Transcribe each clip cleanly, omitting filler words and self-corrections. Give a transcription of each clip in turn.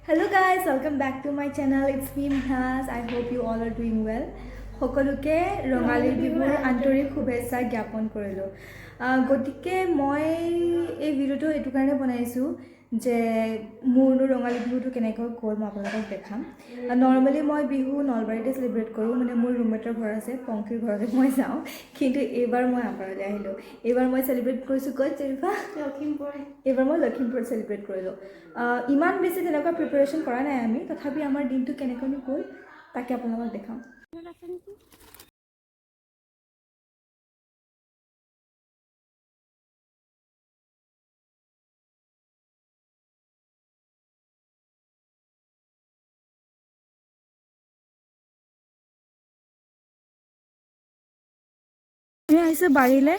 Hello guys, welcome back to my channel. It's me Mihas. I hope you all are doing well. সকলোকে ৰঙালী বিহুৰ আন্তৰিক শুভেচ্ছা জ্ঞাপন কৰিলো। গতিকে মই এই ভিডিওটো এটো কাৰণে বনাইছো যে মোৰ ৰঙালী বিহুটো কেনেকৈ গ'ল মই আপোনালোকক দেখাম। নৰমালি মই বিহু নলবাৰীতে সেলিব্ৰেট কৰো, মানে মোৰ ৰুমমেটৰ ঘৰ আছে, পংকিৰ ঘৰতে মই যাওঁ, কিন্তু এইবাৰ মই আপাৰলৈ আহিলো। এইবাৰ মই সেলিব্ৰেট কৰিছো ক'ত জেৰিফা? লখিমপুৰ। এইবাৰ মই লখিমপুৰত সেলিব্ৰেট কৰিলো। ইমান বেছি তেনেকুৱা প্ৰিপাৰেচন কৰা নাই আমি, তথাপি আমাৰ দিনটো কেনেকৈ গ'ল তাকে আপোনালোকক দেখাম। আমি আহিছোঁ বাৰীলৈ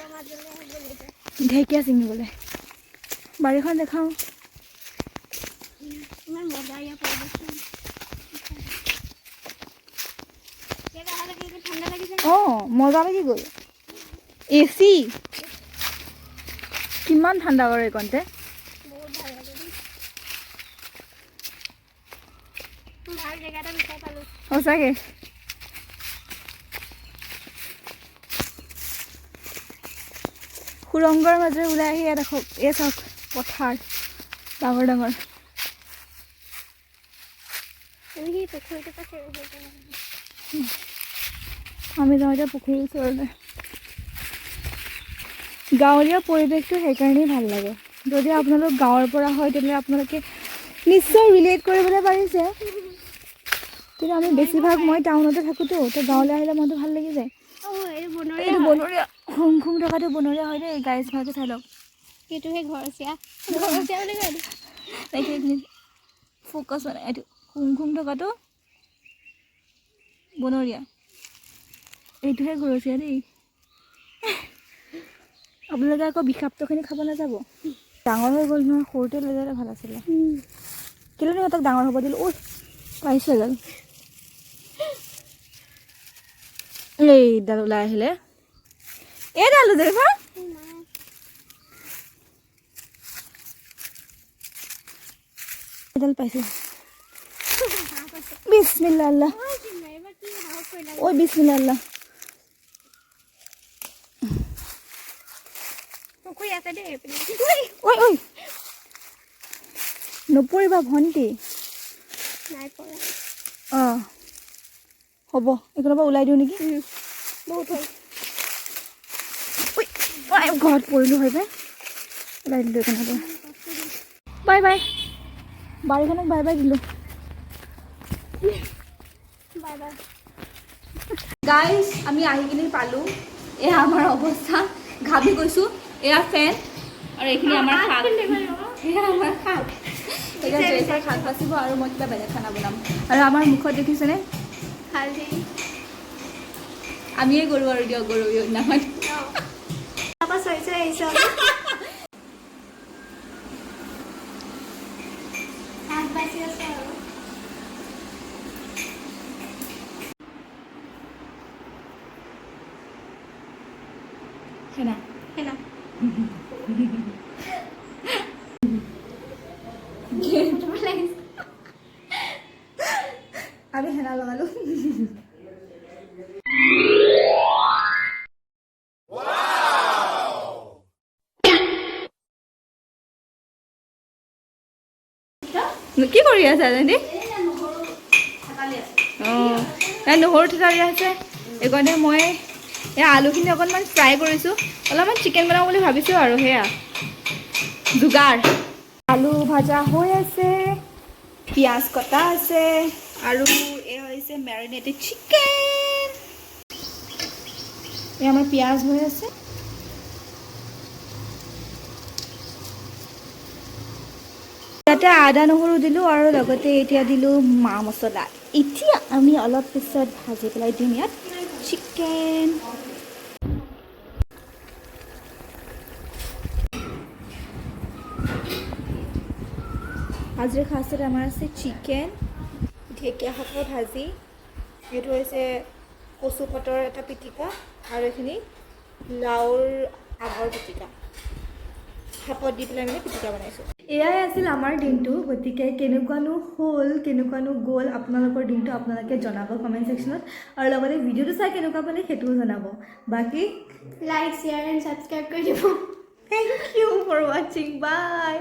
ঢেকীয়া ছিঙিবলৈ। বাৰীখন দেখাওঁ। অঁ মজা লাগি গ'ল। এচি কিমান ঠাণ্ডা কৰে এইকণতে। সঁচাকৈ সুৰংগৰ মাজেৰে ওলাই আহি ইয়াত দেখক, এই চাওক পথাৰ ডাঙৰ ডাঙৰ। আমি যাওঁ এতিয়া পুখুৰীৰ ওচৰলৈ। গাঁৱলীয়া পৰিৱেশটো সেইকাৰণেই ভাল লাগে। যদি আপোনালোক গাঁৱৰ পৰা হয় তেতিয়াহ'লে আপোনালোকে নিশ্চয় ৰিলেট কৰিবলৈ পাৰিছে, কিন্তু আমি বেছিভাগ মই টাউনতে থাকোঁতো, তো গাঁৱলৈ আহিলে মনটো ভাল লাগি যায়। এইটো বনৰীয়া খুং খুং থকাটো বনৰীয়া হয় দেই, গাইজ ভালকৈ চাই লওক। সেইটোহে ঘৰচীয়া ঘৰচীয়া বুলি কয়। এইখিনি ফ'কাছ মানে এইটো খুং খুং থকাটো বনৰীয়া, এইটোহে ঘৰচীয়া দেই। আপোনালোকে আকৌ বিষাক্তখিনি খাব নাযাব। ডাঙৰ হৈ গ'ল নহয়, সৰুতে লৈ যালে ভাল আছিলে। কেলৈ সিহঁতক ডাঙৰ হ'ব দিলোঁ। ঐ পাইছোঁ এডাল, এইডাল ওলাই আহিলে। এইডাল জেৰিফা এডাল পাইছোঁ। বিসমিল্লাহ আল্লাহ, ঐ বিসমিল্লাহ আল্লাহ। পুখুৰী আছে দেই। ঐ ঐ নপৰিবা ভণ্টি। অঁ হ'ব, এইখনৰ পৰা ওলাই দিওঁ নেকি? বহুত হ'ল। ঘৰত পৰিলোঁ হয় পাই, ওলাই দিলোঁ এইখনৰ পৰা। বাই বাই, বাৰীখনক বাই বাই দিলোঁ। বাই বাই গাইজ, আমি আহি কিনি পালোঁ। এয়া আমাৰ অৱস্থা, ঘামি গৈছোঁ। এয়া ফেন আৰু এইখিনি আমাৰ শাক। এয়া আমাৰ শাক। এতিয়া জেৰিফাই শাক বাচিব আৰু মই কিবা বেলেগ খানা বনাম। আৰু আমাৰ মুখত দেখিছেনে হালধি। আমিয়ে গৰু আৰু দিয়ক, গৰু দিনাখন। তাৰপৰা চৰি চৰি আহিছোঁ। শাক বাচি আছোঁ আৰু হেনা হেনা আমি হেনা লগালোঁ। কি কৰি আছা জানি? অঁ নহৰু থেতালি আছে এইকণতে। মই এয়া আলুখিনি অকণমান ফ্ৰাই কৰিছোঁ, অলপমান চিকেন বনাওঁ বুলি ভাবিছোঁ আৰু সেয়া যোগাৰ। আলু ভাজা হৈ আছে, পিঁয়াজ কটা আছে, আৰু এয়া হৈছে মেৰিনেটেড চিকেন। এয়া আমাৰ পিঁয়াজ হৈ আছে। ইয়াতে আদা নহৰু দিলোঁ আৰু লগতে এতিয়া দিলোঁ মা মছলা। এতিয়া আমি অলপ পিছত ভাজি পেলাই দিম ইয়াত চিকেন। আজিৰ সাজটোত আমাৰ আছে চিকেন, ঢেকীয়া শাকৰ ভাজি, এইটো হৈছে কচু পাতৰ এটা পিটিকা, আৰু এইখিনি লাওৰ আগৰ পিটিকা। ভাপত দি পেলাই মানে পিটিকা বনাইছোঁ। এয়াই আছিল আমাৰ দিনটো গতিকে কেনেকুৱানো হ'ল কেনেকুৱানো গ'ল আপোনালোকৰ দিনটো আপোনালোকে জনাব কমেণ্ট ছেকশ্যনত আৰু লগতে ভিডিঅ'টো চাই কেনেকুৱা পালে সেইটোও জনাব বাকী লাইক শ্বেয়াৰ এণ্ড ছাবস্ক্ৰাইব কৰি দিব থেংক ইউ ফৰ ৱাচিং বাই